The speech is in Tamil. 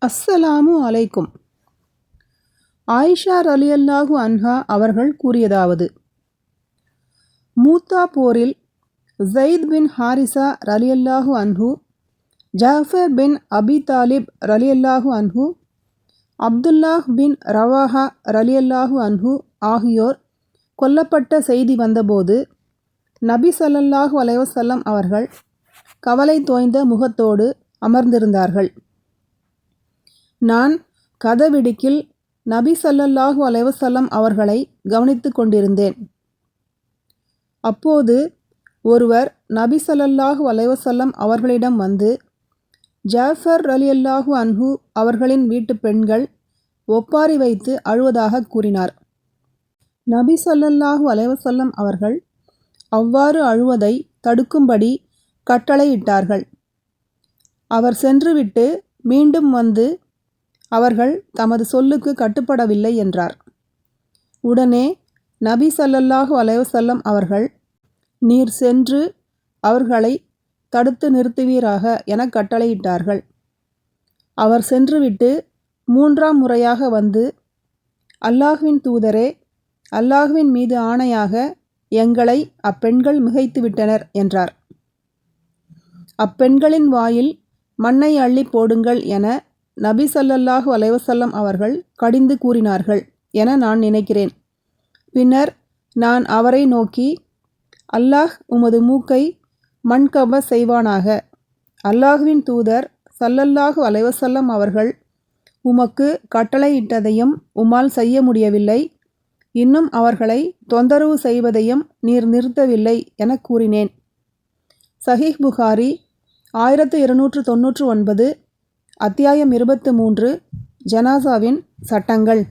அஸ்ஸலாமு அலைக்கும். ஆயிஷா ரலியல்லாஹு அன்ஹா அவர்கள் கூறியதாவது: மூத்தா போரில் ஸைத் பின் ஹாரிஸா ரலியல்லாஹு அன்ஹு, ஜாஃபர் பின் அபி தாலிப் ரலியல்லாஹு அன்ஹு, அப்துல்லாஹ் பின் ரவாஹா ரலியல்லாஹு அன்ஹு ஆகியோர் கொல்லப்பட்ட செய்தி வந்தபோது நபி ஸல்லல்லாஹு அலைஹி வஸல்லம் அவர்கள் கவலை தோய்ந்த முகத்தோடு அமர்ந்திருந்தார்கள். நான் கதவிடுக்கில் நபி ஸல்லல்லாஹு அலைஹி வஸல்லம் அவர்களை கவனித்து கொண்டிருந்தேன். அப்போது ஒருவர் நபி ஸல்லல்லாஹு அலைஹி வஸல்லம் அவர்களிடம் வந்து, ஜாஃபர் ரலியல்லாஹு அன்ஹு அவர்களின் வீட்டு பெண்கள் ஒப்பாரி வைத்து அழுவதாக கூறினார். நபி ஸல்லல்லாஹு அலைஹி வஸல்லம் அவர்கள் அவ்வாறு அழுவதை தடுக்கும்படி கட்டளையிட்டார்கள். அவர் சென்றுவிட்டு மீண்டும் வந்து, அவர்கள் தமது சொல்லுக்கு கட்டுப்படவில்லை என்றார். உடனே நபி ஸல்லல்லாஹு அலைஹி வஸல்லம் அவர்கள், நீர் சென்று அவர்களை தடுத்து நிறுத்துவீராக என கட்டளையிட்டார்கள். அவர் சென்றுவிட்டு மூன்றாம் முறையாக வந்து, அல்லாஹ்வின் தூதரே, அல்லாஹ்வின் மீது ஆணையாக எங்களை அப்பெண்கள் மிகைத்துவிட்டனர் என்றார். அப்பெண்களின் வாயில் மண்ணை அள்ளி போடுங்கள் என நபி ஸல்லல்லாஹு அலைஹி வஸல்லம் அவர்கள் கடிந்து கூறினார்கள் என நான் நினைக்கிறேன். பின்னர் நான் அவரை நோக்கி, அல்லாஹ் உமது மூக்கை மண்கவ செய்வானாக. அல்லாஹ்வின் தூதர் ஸல்லல்லாஹு அலைஹி வஸல்லம் அவர்கள் உமக்கு கட்டளையிட்டதையும் உம்மால் செய்ய முடியவில்லை, இன்னும் அவர்களை தொந்தரவு செய்வதையும் நீர் நிறுத்தவில்லை என கூறினேன். சஹீஹ் புகாரி 1299, அத்தியாயம் 23, ஜனாசாவின் சட்டங்கள்.